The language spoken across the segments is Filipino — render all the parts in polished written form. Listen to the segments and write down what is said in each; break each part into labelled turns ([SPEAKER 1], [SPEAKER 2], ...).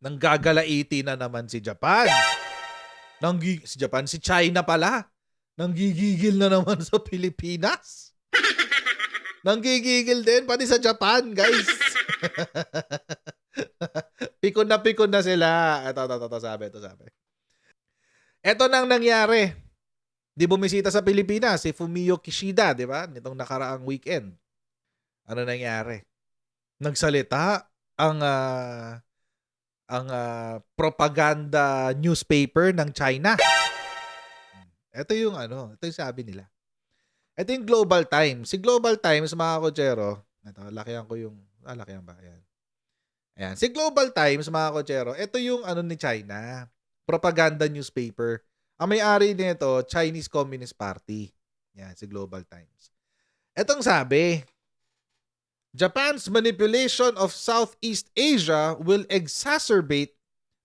[SPEAKER 1] Nanggagalaiti na naman si Japan. Si China pala. Nanggigigil na naman sa Pilipinas. Nanggigigil din pati sa Japan, guys. Pikon na sila. Ito sabi. Ito nang nangyari. Di bumisita sa Pilipinas si Fumio Kishida, di ba? Nitong nakaraang weekend. Ano nangyari? Nagsalita ang propaganda newspaper ng China. Ito yung sabi nila. Ito yung Global Times. Si Global Times, mga kotsero, lakihan ba? Ayan. Si Global Times, mga kotsero, ito yung ni China. Propaganda newspaper. Ang may-ari nito, Chinese Communist Party. Yan, si Global Times. Etong sabi, Japan's manipulation of Southeast Asia will exacerbate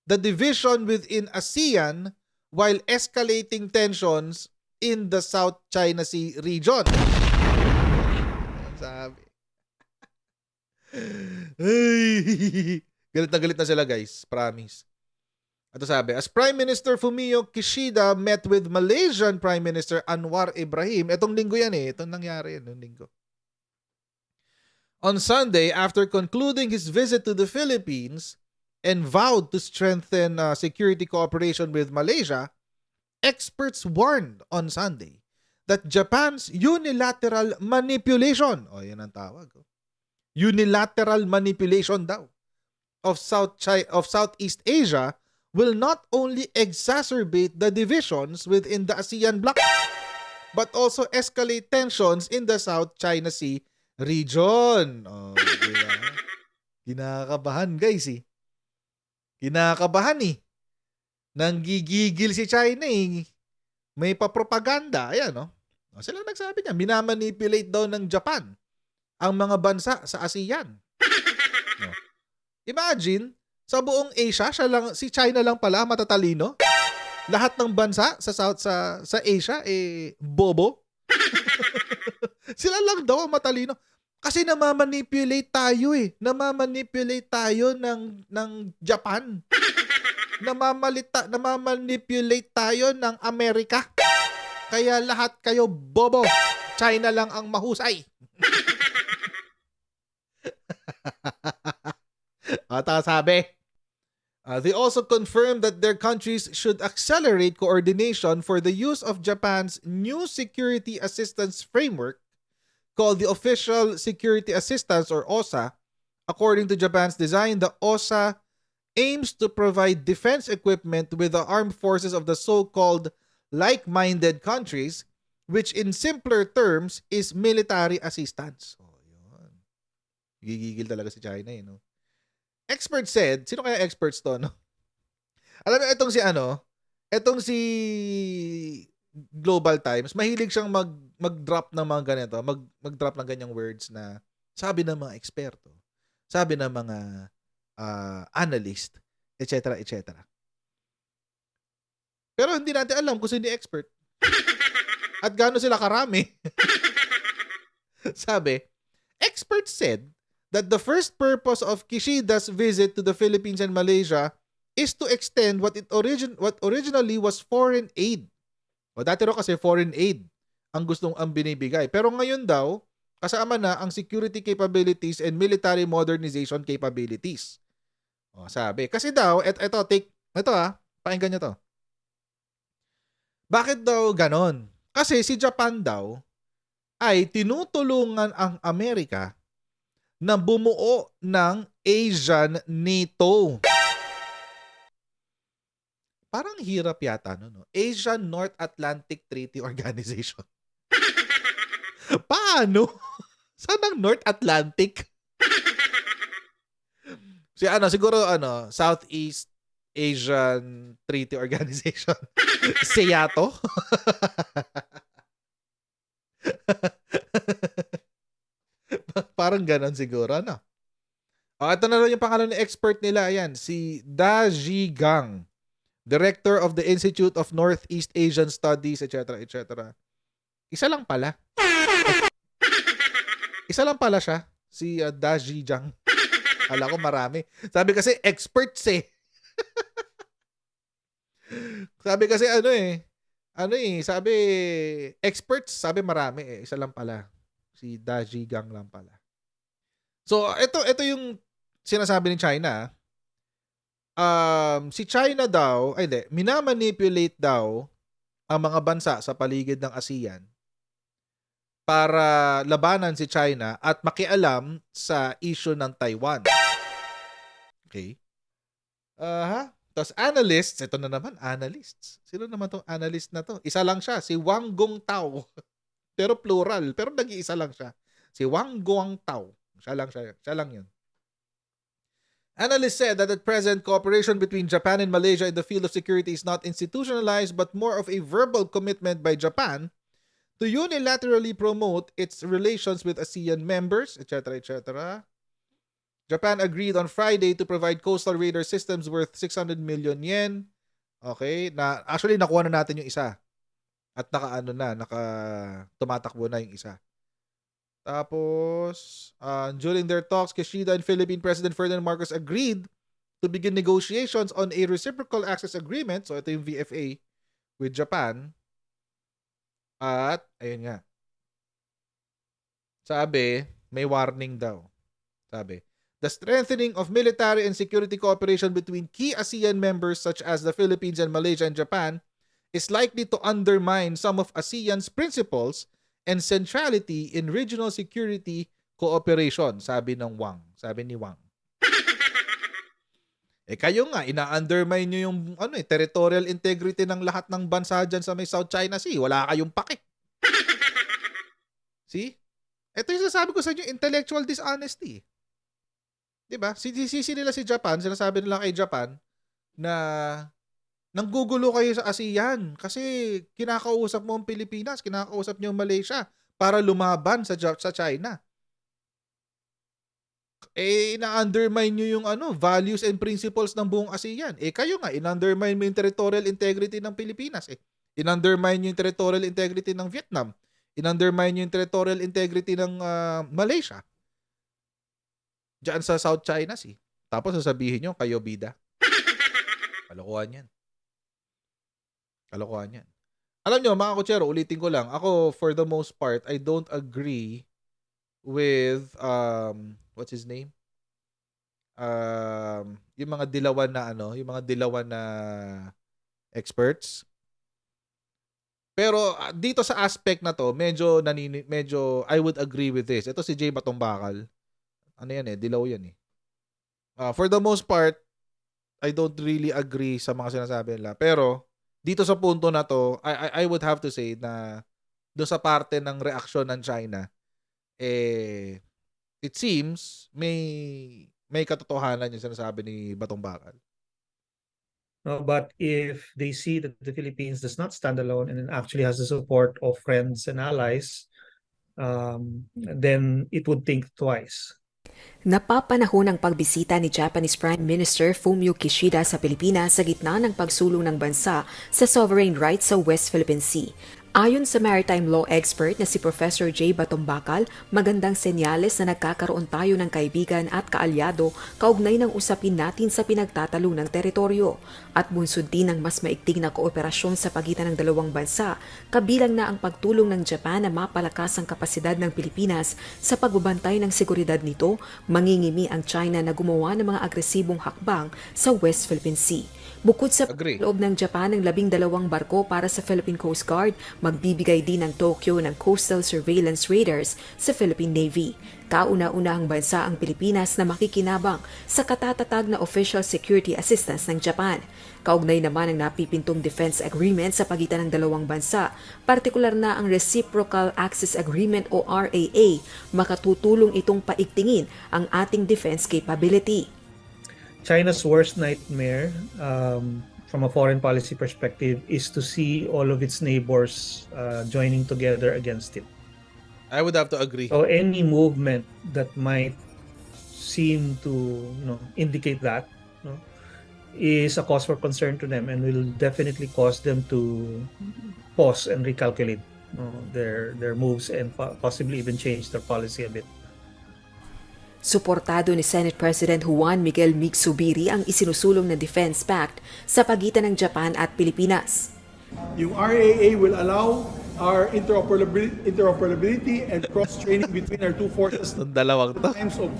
[SPEAKER 1] the division within ASEAN while escalating tensions in the South China Sea region. Sabi. Galit na sila, guys. Promise. Ito sabi, as Prime Minister Fumio Kishida met with Malaysian Prime Minister Anwar Ibrahim, etong linggo yan itong nangyari yan, linggo. On Sunday, after concluding his visit to the Philippines and vowed to strengthen security cooperation with Malaysia, experts warned on Sunday that Japan's unilateral manipulation, yan ang tawag, unilateral manipulation daw, of Southeast Asia will not only exacerbate the divisions within the ASEAN bloc, but also escalate tensions in the South China Sea region. Diba? Kinakabahan, guys, Kinakabahan, Nanggigigil si China, May papropaganda. Ayan, Sila nagsabi niya, minamanipulate daw ng Japan ang mga bansa sa ASEAN. Imagine, sa buong Asia, si China lang pala matatalino. Lahat ng bansa sa Asia bobo. Sila lang daw ang matalino. Kasi namamanipulate tayo Namamanipulate tayo ng Japan. Namamanipulate tayo ng Amerika. Kaya lahat kayo bobo. China lang ang mahusay. Sabi. They also confirmed that their countries should accelerate coordination for the use of Japan's new security assistance framework called the Official Security Assistance or OSA. According to Japan's design, the OSA aims to provide defense equipment with the armed forces of the so-called like-minded countries, which in simpler terms is military assistance. Yun. Gigigil talaga si China, Expert said, sino kaya experts to, Alam mo, itong si Global Times, mahilig siyang mag-drop ng mga ganito, mag-drop ng ganyang words na sabi ng mga eksperto, sabi ng mga analyst, etc., etc. Pero hindi natin alam kung sino yung expert. At gaano sila karami. Sabi, experts said that the first purpose of Kishida's visit to the Philippines and Malaysia is to extend what originally was foreign aid. Dati raw kasi foreign aid ang binibigay. Pero ngayon daw, kasama na ang security capabilities and military modernization capabilities. Sabi. Kasi daw, pakinggan nyo to. Bakit daw ganon? Kasi si Japan daw ay tinutulungan ang Amerika na bumuo ng Asian NATO. Parang hirap yata, Asian North Atlantic Treaty Organization. Paano? Saan ang North Atlantic? Siguro Southeast Asian Treaty Organization. SEATO? Parang ganon siguro, ito na rin yung pangalan ng expert nila. Ayan, si Da Zhigang, Director of the Institute of Northeast Asian Studies, etc., etc. Isa lang pala siya, si Da Zhigang. Kala ko marami. Sabi kasi experts Sabi kasi sabi experts, sabi marami isa lang pala. Si Daji Gang lang pala. So, ito yung sinasabi ni China. Si China daw, ay hindi, minamanipulate daw ang mga bansa sa paligid ng ASEAN para labanan si China at makialam sa issue ng Taiwan. Okay? Tapos analysts, ito na naman, analysts. Sino naman tong analyst na to? Isa lang siya, si Wang Gongtao. Pero plural, pero nag-iisa lang siya. Si Wang Gongtao. Siya lang yun. Analysts said that at present, cooperation between Japan and Malaysia in the field of security is not institutionalized but more of a verbal commitment by Japan to unilaterally promote its relations with ASEAN members, etc., etc. Japan agreed on Friday to provide coastal radar systems worth 600 million yen. Okay, actually nakuha na natin yung isa. At tumatakbo na yung isa. Tapos, during their talks, Kishida and Philippine President Ferdinand Marcos agreed to begin negotiations on a reciprocal access agreement. So, ito yung VFA with Japan. At, ayun nga. Sabi, may warning daw. Sabi, the strengthening of military and security cooperation between key ASEAN members such as the Philippines and Malaysia and Japan is likely to undermine some of ASEAN's principles and centrality in regional security cooperation, sabi ni Wang. Kayo nga, ina-undermine nyo yung territorial integrity ng lahat ng bansa dyan sa may South China Sea. Wala kayong pake. See? Ito yung sasabi ko sa inyo, intellectual dishonesty. Diba? Sisi nila si Japan, sinasabi nila kay Japan na nanggugulo kayo sa ASEAN kasi kinakausap mo ang Pilipinas, kinakausap niyo ang Malaysia para lumaban sa China. Ina-undermine niyo yung values and principles ng buong ASEAN. Kayo nga, in-undermine mo yung territorial integrity ng Pilipinas. In-undermine niyo yung territorial integrity ng Vietnam. In-undermine niyo yung territorial integrity ng Malaysia. Diyan sa South China Sea. Tapos sasabihin niyo, kayo bida. Kalokohan yan. Alam nyo, mga kutsero, ulitin ko lang. Ako, for the most part, I don't agree with, what's his name? Yung mga dilawan na experts. Pero dito sa aspect na to, medyo I would agree with this. Ito si Jay Batong Bakal. Dilaw yan eh. For the most part, I don't really agree sa mga sinasabi nila. Pero, dito sa punto na to, I would have to say na doon sa parte ng reaksyon ng China, it seems may katotohanan yung sinasabi ni Batong Bakal.
[SPEAKER 2] No, but if they see that the Philippines does not stand alone and actually has the support of friends and allies, then it would think twice.
[SPEAKER 3] Napapanahon ang pagbisita ni Japanese Prime Minister Fumio Kishida sa Pilipinas sa gitna ng pagsulong ng bansa sa sovereign rights sa West Philippine Sea. Ayon sa maritime law expert na si Professor J. Batombakal, magandang senyales na nagkakaroon tayo ng kaibigan at kaalyado kaugnay ng usapin natin sa pinagtatalo ng teritoryo at bunsod din ng mas maigting na kooperasyon sa pagitan ng dalawang bansa, kabilang na ang pagtulong ng Japan na mapalakas ang kapasidad ng Pilipinas sa pagbabantay ng seguridad nito, mangingimi ang China na gumawa ng mga agresibong hakbang sa West Philippine Sea. Bukod sa loob ng Japan ng 12 barko para sa Philippine Coast Guard, magbibigay din ng Tokyo ng coastal surveillance radars sa Philippine Navy. Kauna-unahang bansa ang Pilipinas na makikinabang sa katatatag na official security assistance ng Japan. Kaugnay naman ang napipintong defense agreement sa pagitan ng dalawang bansa, partikular na ang Reciprocal Access Agreement o RAA, makatutulong itong paigtingin ang ating defense capability.
[SPEAKER 2] China's worst nightmare from a foreign policy perspective is to see all of its neighbors joining together against it.
[SPEAKER 1] I would have to agree.
[SPEAKER 2] So any movement that might seem to indicate that is a cause for concern to them and will definitely cause them to pause and recalculate their moves and possibly even change their policy a bit.
[SPEAKER 3] Suportado ni Senate President Juan Miguel Mig-Zubiri ang isinusulong na Defense Pact sa pagitan ng Japan at Pilipinas.
[SPEAKER 4] Yung RAA will allow our interoperability and cross-training between our two forces in
[SPEAKER 1] Itong dalawang to.
[SPEAKER 4] times of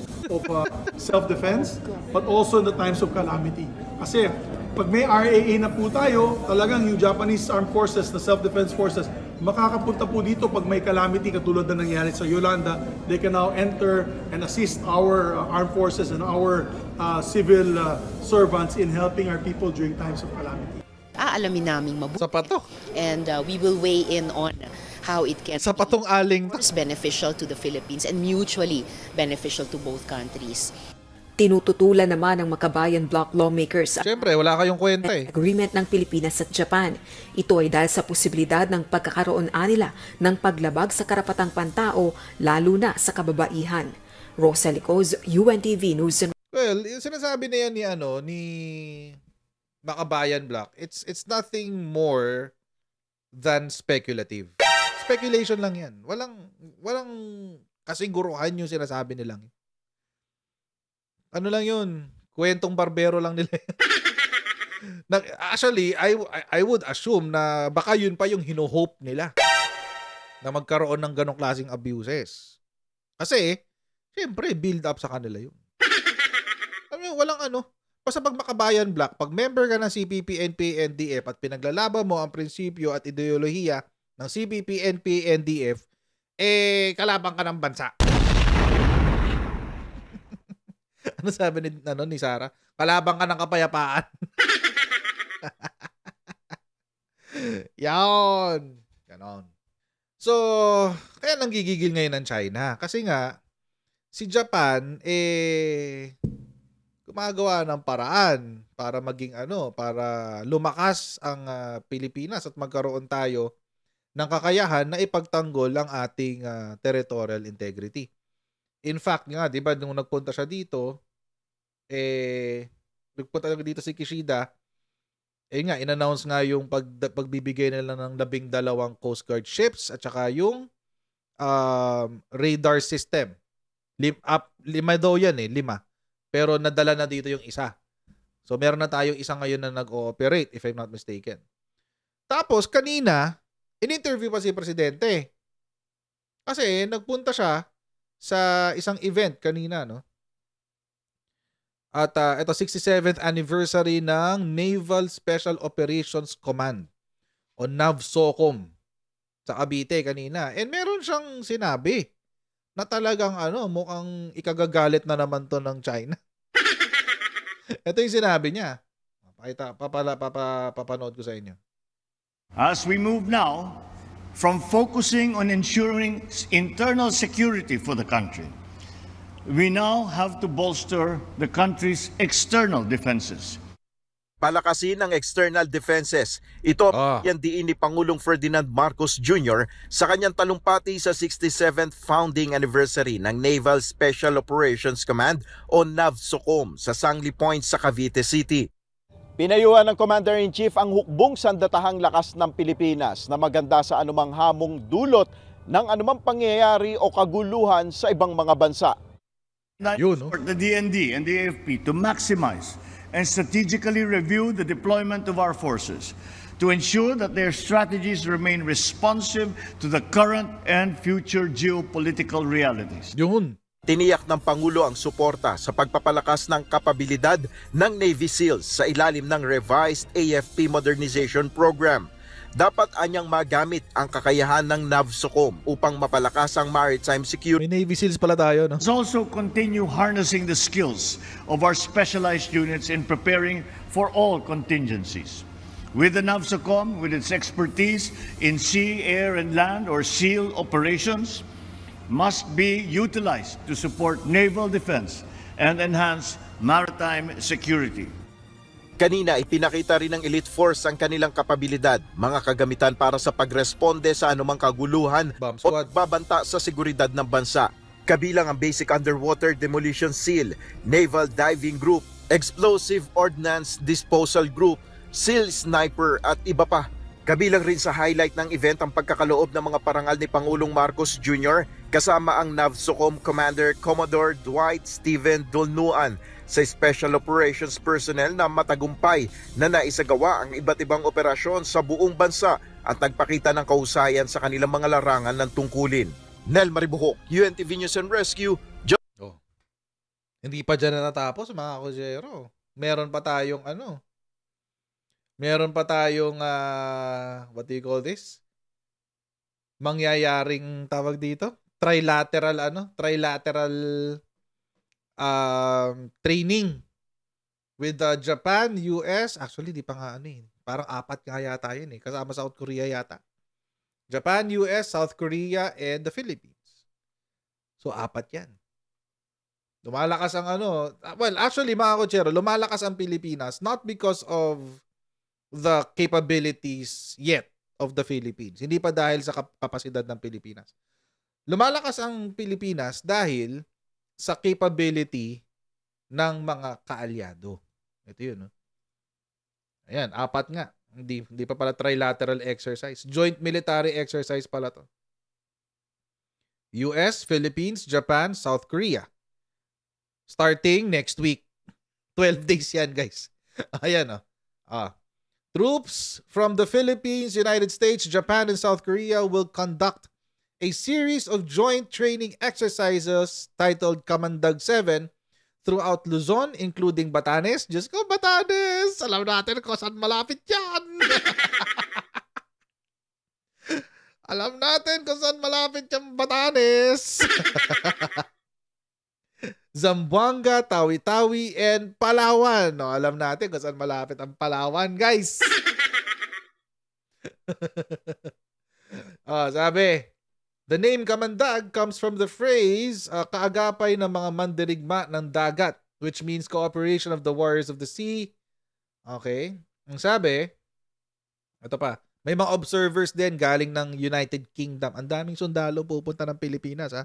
[SPEAKER 4] self-defense, but also in the times of calamity. Kasi pag may RAA na po tayo, talagang yung Japanese Armed Forces, na self-defense forces, makakapunta po dito pag may calamity katulad na nangyari sa Yolanda. They can now enter and assist our armed forces and our civil servants in helping our people during times of calamity.
[SPEAKER 5] Aalamin naming mabuti.
[SPEAKER 1] Sa pato.
[SPEAKER 5] And we will weigh in on how it can
[SPEAKER 1] Sa patong aling to.
[SPEAKER 5] be beneficial to the Philippines and mutually beneficial to both countries.
[SPEAKER 3] Tinututulan naman ng Makabayan Bloc lawmakers ang
[SPEAKER 1] Siyempre, wala kayong kwenta eh.
[SPEAKER 3] agreement ng Pilipinas at Japan. Ito ay dahil sa posibilidad ng pagkakaroon nila ng paglabag sa karapatang pantao, lalo na sa kababaihan. Rosa Licoz, UNTV News and
[SPEAKER 1] Well, yung sinasabi na yan ni Makabayan Block, it's nothing more than speculative. Speculation lang yan. Walang kasiguruhan yung sinasabi nilang. Ano lang yun? Kwentong barbero lang nila. Actually, I would assume na baka yun pa yung hino-hope nila na magkaroon ng ganong klaseng abuses. Kasi, syempre, build up sa kanila yun. Walang basta pag Makabayan Block, pag member ka ng CPP, NP, NDF at pinaglalaban mo ang prinsipyo at ideolohiya ng CPP, NP, NDF, kalaban ka ng bansa. Ano sabi ni Sarah? Kalaban ka ng kapayapaan. Yan. Ganon. So, kaya nanggigigil ngayon ng China. Kasi nga, si Japan, gumagawa ng paraan para maging para lumakas ang Pilipinas at magkaroon tayo ng kakayahan na ipagtanggol ang ating territorial integrity. In fact nga, 'di ba, nung nagpunta siya dito, nagpunta dito si Kishida, in-announce nga yung pagbibigay nila ng 12 Coast Guard ships at saka yung radar system. Lima daw yan 5. Pero nadala na dito yung isa. So meron na tayong isa ngayon na nag-ooperate, if I'm not mistaken. Tapos kanina, in-interview pa si Presidente. Kasi nagpunta siya sa isang event kanina, no? At ito 67th anniversary ng Naval Special Operations Command o NAVSOCOM sa Cavite kanina. And meron siyang sinabi na talagang mukhang ikagagalit na naman to ng China. Ito yung sinabi niya. Papanood ko sa inyo.
[SPEAKER 6] As we move now from focusing on ensuring internal security for the country, we now have to bolster the country's external defenses.
[SPEAKER 7] Palakasin ang external defenses. Ito yan diin ni Pangulong Ferdinand Marcos Jr. sa kanyang talumpati sa 67th founding anniversary ng Naval Special Operations Command o NAVSOCOM sa Sangli Point sa Cavite City.
[SPEAKER 8] Pinayuhan ng Commander-in-Chief ang hukbong sandatahang lakas ng Pilipinas na maganda sa anumang hamong dulot ng anumang pangyayari o kaguluhan sa ibang mga bansa.
[SPEAKER 1] Yun, no?
[SPEAKER 6] For the DND and the AFP to maximize and strategically review the deployment of our forces to ensure that their strategies remain responsive to the current and future geopolitical realities.
[SPEAKER 1] Yun.
[SPEAKER 7] Tiniyak ng Pangulo ang suporta sa pagpapalakas ng kapabilidad ng Navy SEALs sa ilalim ng revised AFP Modernization Program. Dapat anyang magamit ang kakayahan ng NAVSOCOM upang mapalakas ang maritime security.
[SPEAKER 1] May Navy SEALs pala tayo, no?
[SPEAKER 6] Let's also continue harnessing the skills of our specialized units in preparing for all contingencies. With the NAVSOCOM, with its expertise in sea, air, and land or SEAL operations, must be utilized to support naval defense and enhance maritime security.
[SPEAKER 7] Kanina ipinakita rin ng Elite Force ang kanilang kapabilidad, mga kagamitan para sa pagresponde sa anumang kaguluhan
[SPEAKER 1] Bomb
[SPEAKER 7] o
[SPEAKER 1] squad.
[SPEAKER 7] pagbabanta sa seguridad ng bansa. Kabilang ang Basic Underwater Demolition SEAL, Naval Diving Group, Explosive Ordnance Disposal Group, SEAL Sniper at iba pa. Kabilang rin sa highlight ng event ang pagkakaloob ng mga parangal ni Pangulong Marcos Jr. kasama ang NAVSOCOM Commander Commodore Dwight Stephen Dolnuan sa Special Operations personnel na matagumpay na naisagawa ang iba't ibang operasyon sa buong bansa at nagpakita ng kahusayan sa kanilang mga larangan ng tungkulin. Nel Maribuhok, UNTV News and Rescue.
[SPEAKER 1] Oh. Hindi pa dyan natapos, mga kusyero. Meron pa tayong what do you call this? Mangyayaring tawag dito? Trilateral training with Japan, US, actually di pa nga parang 4 nga yata yun kasama South Korea yata. Japan, US, South Korea, and the Philippines. So 4 yan. Lumalakas ang well, actually mga kutsero, lumalakas ang Pilipinas not because of the capabilities yet of the Philippines. Hindi pa dahil sa kapasidad ng Pilipinas. Lumalakas ang Pilipinas dahil sa capability ng mga kaalyado. Ito yun. Ayan, 4 nga. Hindi pa pala trilateral exercise. Joint military exercise pala to. US, Philippines, Japan, South Korea. Starting next week. 12 days yan, guys. Ayan, Troops from the Philippines, United States, Japan, and South Korea will conduct a series of joint training exercises titled Kamandag 7 throughout Luzon, including Batanes. Diyos ko, Batanes! Alam natin kung saan malapit yan! Alam natin kung saan malapit yung Batanes! Zamboanga, Tawi-Tawi, and Palawan. No, alam natin kung saan malapit ang Palawan, guys. Sabi, the name Kamandag comes from the phrase kaagapay ng mga mandirigma ng dagat, which means cooperation of the warriors of the sea. Okay. Ang sabi, ito pa, may mga observers din galing ng United Kingdom. Ang daming sundalo pupunta ng Pilipinas, ha?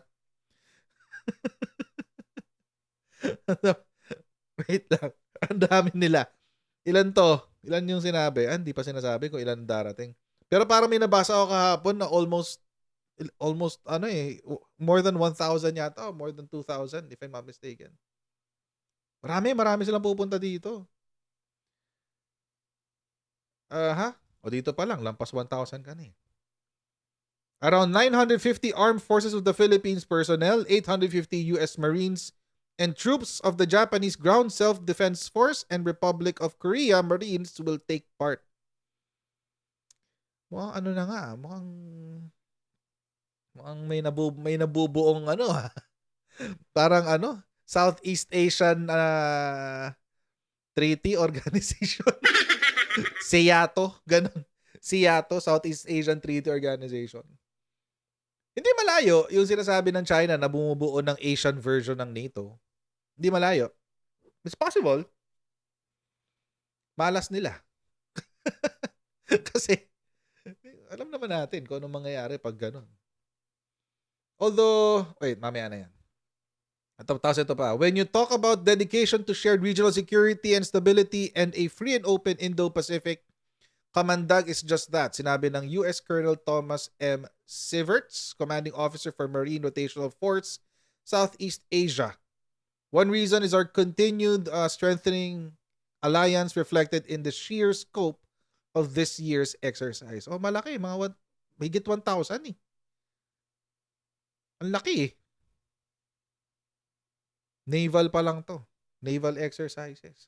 [SPEAKER 1] Wait lang. Ang dami nila. Ilan to? Ilan yung sinabi? Hindi pa sinasabi kung ilan darating. Pero parang may nabasa ako kahapon na almost more than 1,000 yata. More than 2,000 if I'm not mistaken. Marami silang pupunta dito. O dito pa lang, lampas 1,000 ka na eh. Around 950 armed forces of the Philippines personnel, 850 U.S. Marines, and troops of the Japanese Ground Self-Defense Force and Republic of Korea Marines will take part. Mukhang may nabubuong parang Southeast Asian Treaty Organization. SEATO, ganun. SEATO, Southeast Asian Treaty Organization. Hindi malayo yung sinasabi ng China na bumubuo ng Asian version ng NATO. Hindi malayo. It's possible. Malas nila. Kasi, alam naman natin kung anong mangyayari pag ganun. Although, wait, mamaya na yan. Tapos ito pa. When you talk about dedication to shared regional security and stability and a free and open Indo-Pacific, Kamandag is just that. Sinabi ng U.S. Colonel Thomas M. Sieverts, Commanding Officer for Marine Rotational Force, Southeast Asia. One reason is our continued strengthening alliance reflected in the sheer scope of this year's exercise. Malaki. Higit 1,000 eh. Ang laki eh. Naval pa lang to. Naval exercises.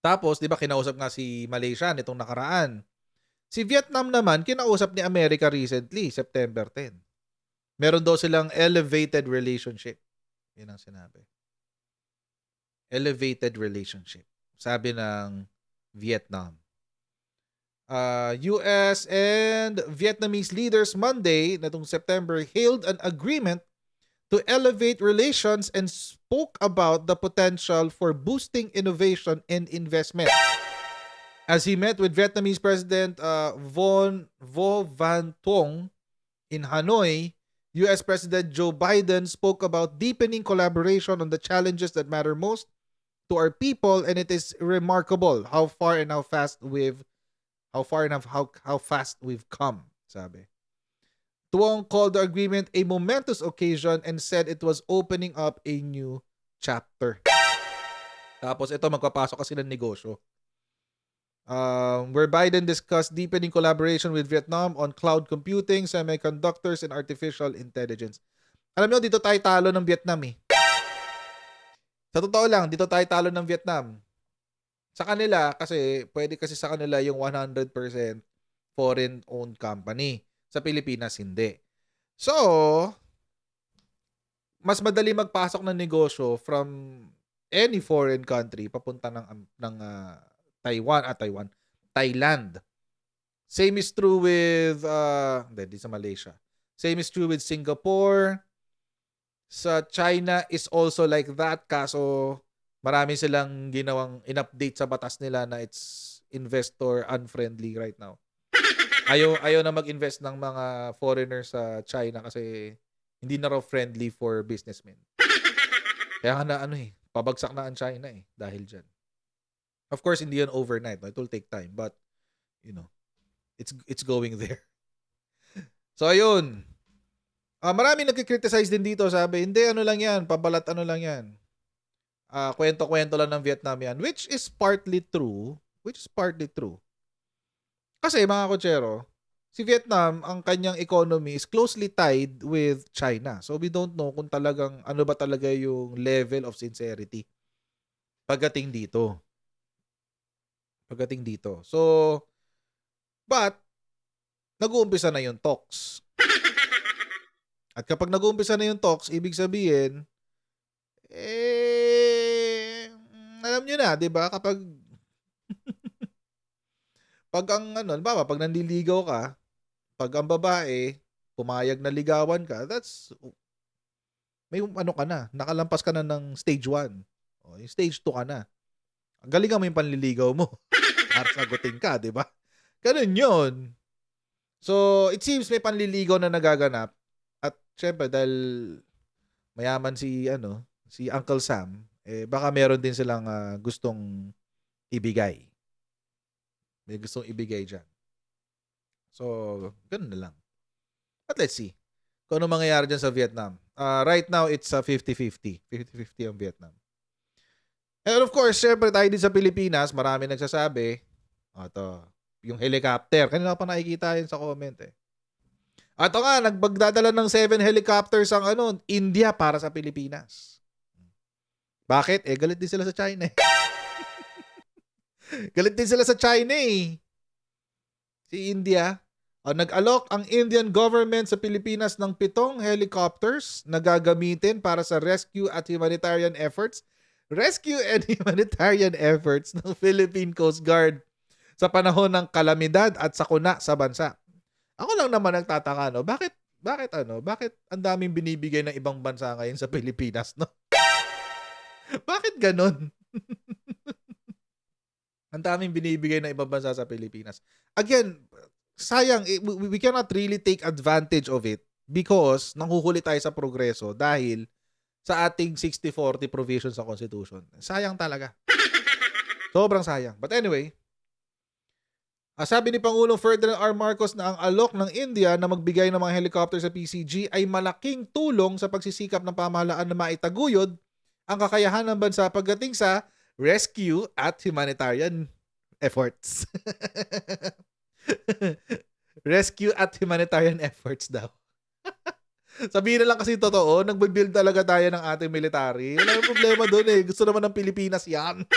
[SPEAKER 1] Tapos, di ba, kinausap nga si Malaysia nitong nakaraan. Si Vietnam naman, kinausap ni America recently, September 10. Meron daw silang elevated relationship. Yun ang sinabi. Elevated relationship. Sabi ng Vietnam. US and Vietnamese leaders Monday, natong September, hailed an agreement to elevate relations and spoke about the potential for boosting innovation and investment. As he met with Vietnamese President Vo Van Thuong in Hanoi, U.S. President Joe Biden spoke about deepening collaboration on the challenges that matter most to our people, and it is remarkable how far and how fast we've come, sabi. Tuong called the agreement a momentous occasion and said it was opening up a new chapter. Tapos ito, magpapasok kasi ng negosyo. Where Biden discussed deepening collaboration with Vietnam on cloud computing, semiconductors, and artificial intelligence. Alam nyo, dito tayo talo ng Vietnam eh. Sa totoo lang, dito tayo talo ng Vietnam. Sa kanila, pwede kasi sa kanila yung 100% foreign-owned company. Sa Pilipinas, hindi. So, mas madali magpasok ng negosyo from any foreign country papunta ng Thailand. Same is true with hindi sa Malaysia. Same is true with Singapore. Sa China is also like that, kaso marami silang ginawang in-update sa batas nila na it's investor unfriendly right now. Ayaw na mag-invest ng mga foreigners sa China kasi hindi na raw friendly for businessmen. Kaya nga pabagsak na ang China dahil dyan. Of course, hindi yun overnight. No? It will take time. But, it's going there. So, ayun. Marami nagkikriticize din dito. Sabi, hindi, lang yan. Pabalat lang yan. Kwento-kwento lang ng Vietnam yan. Which is partly true. Kasi, mga kotsero, si Vietnam, ang kanyang economy is closely tied with China. So, we don't know kung talagang, ano ba talaga yung level of sincerity pagdating dito. So, but, nag-uumpisa na yung talks. At kapag nag-uumpisa na yung talks, ibig sabihin, alam nyo na, di ba? Kapag, pag nanliligaw ka, pag ang babae, pumayag na ligawan ka, may ka na, nakalampas ka na ng stage 1. O, yung stage 2 ka na. Galingan mo yung panliligaw mo. Para sagutin ka, di ba? Ganun yun. So, it seems may panliligaw na nagaganap. At syempre, dahil mayaman si Uncle Sam, baka meron din silang gustong ibigay. May gustong ibigay dyan. So, ganun na lang. But let's see kung ano mangyayari dyan sa Vietnam. Right now, it's 50-50. 50-50 ang Vietnam. And of course, syempre tayo din sa Pilipinas, marami nagsasabi, yung helicopter. Kanina pa nakikita yun sa comment Ato nga, nagbagdadala ng 7 helicopters ang India para sa Pilipinas. Bakit? Galit din sila sa China Galit din sila sa China Si India. Nag-alok ang Indian government sa Pilipinas ng 7 helicopters na gagamitin para sa rescue and humanitarian efforts ng Philippine Coast Guard sa panahon ng kalamidad at sakuna sa bansa. Ako lang naman nagtataka, bakit ang daming binibigay ng ibang bansa ngayon sa Pilipinas, no? Bakit ganon? Ang daming binibigay ng ibang bansa sa Pilipinas. Again, sayang, we cannot really take advantage of it because nanghuhuli tayo sa progreso dahil sa ating 60-40 provision sa Constitution. Sayang talaga. Sobrang sayang. But anyway, sabi ni Pangulong Ferdinand R. Marcos na ang alok ng India na magbigay ng mga helicopter sa PCG ay malaking tulong sa pagsisikap ng pamahalaan na maitaguyod ang kakayahan ng bansa pagdating sa rescue at humanitarian efforts. Rescue at humanitarian efforts daw. Sabihin na lang kasi totoo, nagbe-build talaga tayo ng ating military. Wala yung problema doon Gusto naman ng Pilipinas yan.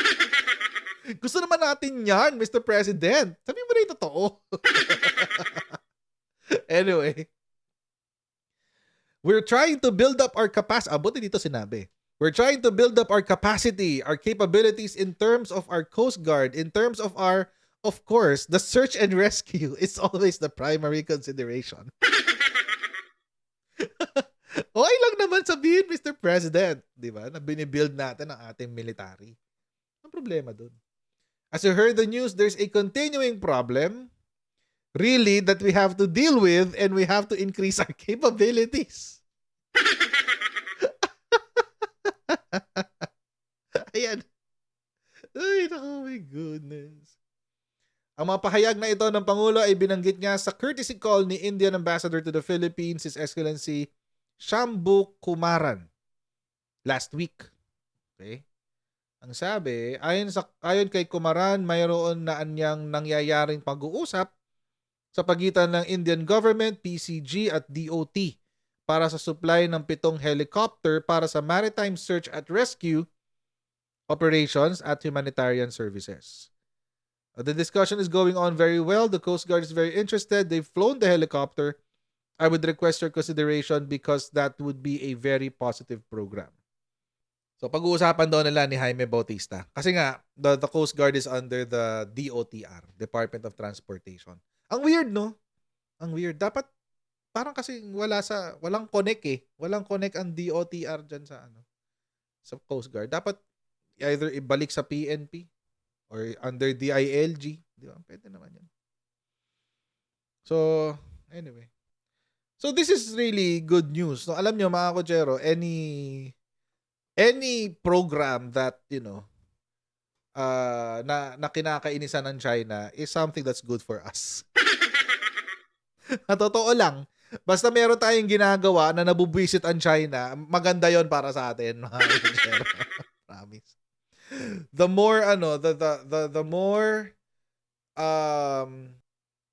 [SPEAKER 1] Gusto naman natin yan, Mr. President. Sabihin mo na yung totoo. Anyway. We're trying to build up our capacity. Buti dito sinabi. We're trying to build up our capacity, our capabilities in terms of our Coast Guard, in terms of our, of course, the search and rescue is always the primary consideration. Okay lang naman sabihin, Mr. President, di ba? Na binibuild natin ang ating military. Ang problema dun. As you heard the news, there's a continuing problem, really, that we have to deal with and we have to increase our capabilities. Ayan. Ay, naku, my goodness. Ang mga pahayag na ito ng Pangulo ay binanggit niya sa courtesy call ni Indian Ambassador to the Philippines, His Excellency Shambhu Kumaran last week. Okay? Ang sabi, ayon kay Kumaran, mayroon na anyang nangyayaring pag-uusap sa pagitan ng Indian government, PCG at DOT para sa supply ng 7 helicopter para sa maritime search at rescue operations at humanitarian services. The discussion is going on very well. The Coast Guard is very interested. They've flown the helicopter. I would request your consideration because that would be a very positive program. So pag-uusapan daw nila ni Jaime Bautista. Kasi nga, the Coast Guard is under the DOTR, Department of Transportation. Ang weird, no? Ang weird. Dapat, parang kasi walang connect eh. Walang connect ang DOTR dyan sa sa Coast Guard. Dapat either ibalik sa PNP or under DILG. Di ba? Pwede naman yan. So, anyway. So, this is really good news. No, alam nyo, mga Kojero, any program that, na kinakainisan ng China is something that's good for us. Na totoo lang. Basta meron tayong ginagawa na nabubwisit ang China, maganda yon para sa atin, mga Kojero. Promise. The more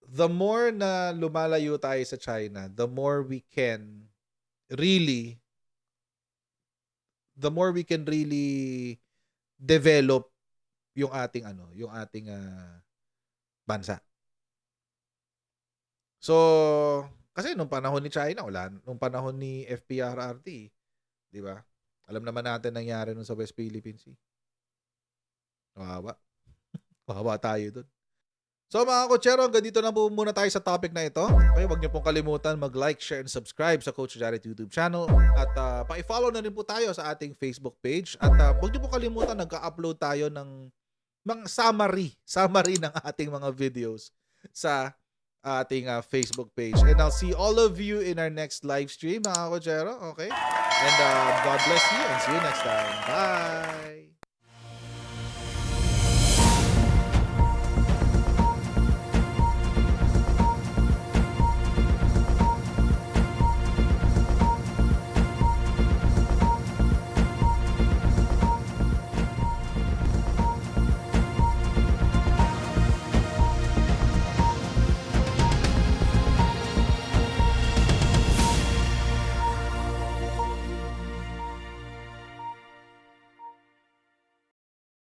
[SPEAKER 1] the more na lumalayo tayo sa China, the more we can really develop yung ating bansa. So, kasi nung panahon ni China, nung panahon ni FPRRT, di ba? Alam naman natin nangyari nun sa West Philippine Sea. Kawawa tayo dun. So mga Kochero, hanggang dito na po muna tayo sa topic na ito. Okay, huwag niyo pong kalimutan mag-like, share, and subscribe sa Coach Jared YouTube channel. At pa-follow na rin po tayo sa ating Facebook page. At huwag niyo pong kalimutan, nagka-upload tayo ng summary ng ating mga videos sa ating Facebook page. And I'll see all of you in our next live stream, mga Kochero. Okay? And God bless you and see you next time. Bye!